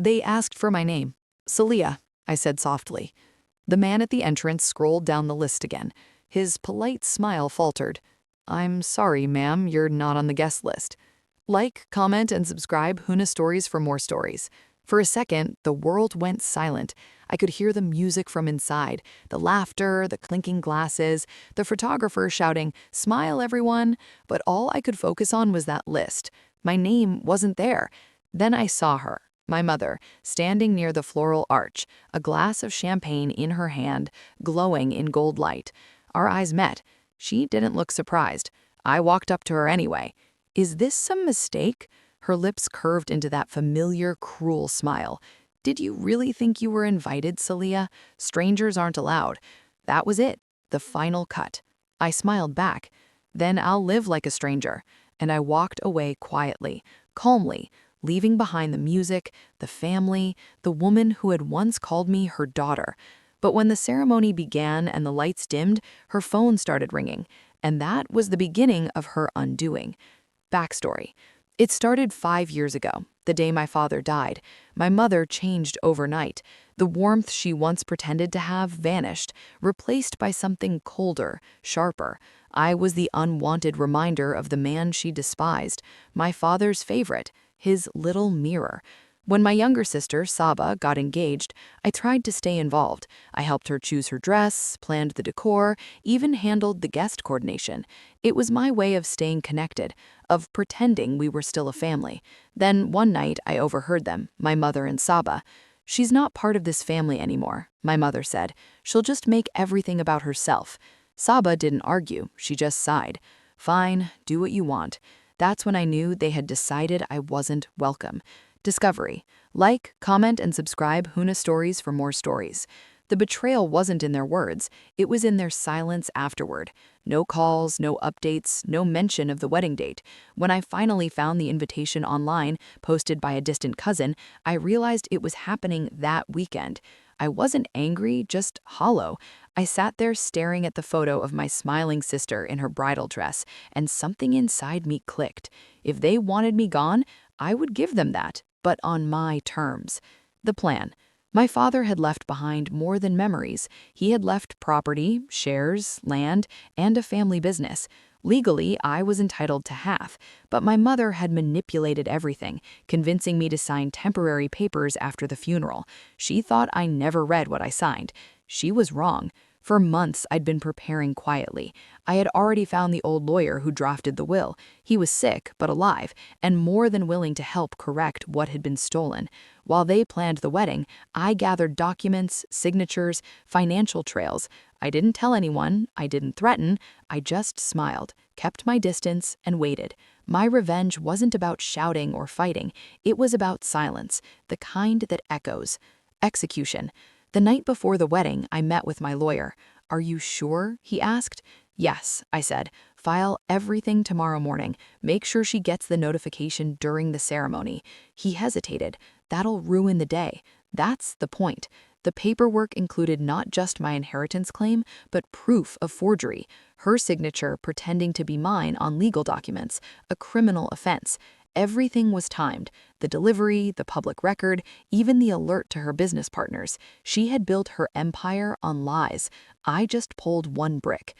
They asked for my name. Celia, I said softly. The man at the entrance scrolled down the list again. His polite smile faltered. I'm sorry, ma'am, you're not on the guest list. Like, comment, and subscribe Huna Stories for more stories. For a second, the world went silent. I could hear the music from inside, the laughter, the clinking glasses, the photographer shouting, "Smile, everyone!" But all I could focus on was that list. My name wasn't there. Then I saw her, my mother, standing near the floral arch, a glass of champagne in her hand, glowing in gold light. Our eyes met. She didn't look surprised. I walked up to her anyway. Is this some mistake? Her lips curved into that familiar, cruel smile. Did you really think you were invited, Celia? Strangers aren't allowed. That was it, the final cut. I smiled back. Then I'll live like a stranger. And I walked away quietly, calmly, leaving behind the music, the family, the woman who had once called me her daughter. But when the ceremony began and the lights dimmed, her phone started ringing. And that was the beginning of her undoing. Backstory. It started 5 years ago, the day my father died. My mother changed overnight. The warmth she once pretended to have vanished, replaced by something colder, sharper. I was the unwanted reminder of the man she despised, my father's favorite, his little mirror. When my younger sister, Saba, got engaged, I tried to stay involved. I helped her choose her dress, planned the decor, even handled the guest coordination. It was my way of staying connected, of pretending we were still a family. Then one night I overheard them, my mother and Saba. "She's not part of this family anymore," my mother said. "She'll just make everything about herself." Saba didn't argue, she just sighed. "Fine, do what you want." That's when I knew they had decided I wasn't welcome. Discovery. Like, comment, and subscribe Huna Stories for more stories. The betrayal wasn't in their words, it was in their silence afterward. No calls, no updates, no mention of the wedding date. When I finally found the invitation online, posted by a distant cousin, I realized it was happening that weekend. I wasn't angry, just hollow. I sat there staring at the photo of my smiling sister in her bridal dress, and something inside me clicked. If they wanted me gone, I would give them that, but on my terms. The plan. My father had left behind more than memories. He had left property, shares, land, and a family business. Legally, I was entitled to half, but my mother had manipulated everything, convincing me to sign temporary papers after the funeral. She thought I never read what I signed. She was wrong. For months, I'd been preparing quietly. I had already found the old lawyer who drafted the will. He was sick, but alive, and more than willing to help correct what had been stolen. While they planned the wedding, I gathered documents, signatures, financial trails. I didn't tell anyone, I didn't threaten, I just smiled, kept my distance, and waited. My revenge wasn't about shouting or fighting. It was about silence, the kind that echoes. Execution. The night before the wedding, I met with my lawyer. "Are you sure?" he asked. "Yes," I said. "File everything tomorrow morning. Make sure she gets the notification during the ceremony." He hesitated. "That'll ruin the day." That's the point. The paperwork included not just my inheritance claim, but proof of forgery. Her signature pretending to be mine on legal documents, a criminal offense. Everything was timed. The delivery, the public record, even the alert to her business partners. She had built her empire on lies. I just pulled one brick.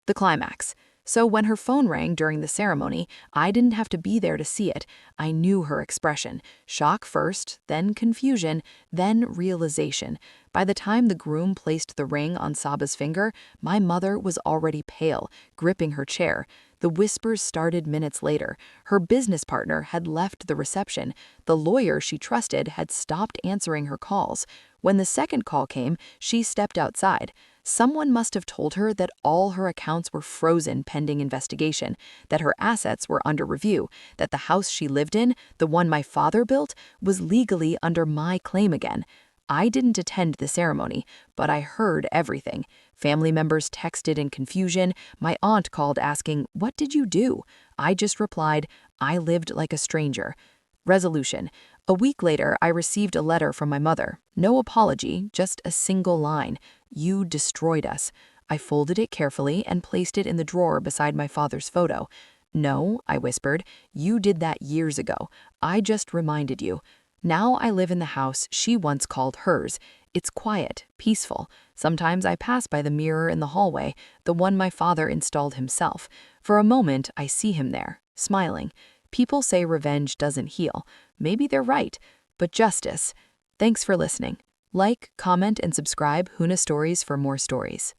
The climax. So when her phone rang during the ceremony, I didn't have to be there to see it. I knew her expression. Shock first, then confusion, then realization. By the time the groom placed the ring on Saba's finger, my mother was already pale, gripping her chair. The whispers started minutes later. Her business partner had left the reception. The lawyer she trusted had stopped answering her calls. When the second call came, she stepped outside. Someone must have told her that all her accounts were frozen pending investigation, that her assets were under review, that the house she lived in, the one my father built, was legally under my claim again. I didn't attend the ceremony, but I heard everything. Family members texted in confusion. My aunt called asking, "What did you do?" I just replied, "I lived like a stranger." Resolution. A week later, I received a letter from my mother. No apology, just a single line. "You destroyed us." I folded it carefully and placed it in the drawer beside my father's photo. "No," I whispered, "you did that years ago. I just reminded you." Now I live in the house she once called hers. It's quiet, peaceful. Sometimes I pass by the mirror in the hallway, the one my father installed himself. For a moment, I see him there, smiling. People say revenge doesn't heal. Maybe they're right, but justice. Thanks for listening. Like, comment, and subscribe Huna Stories for more stories.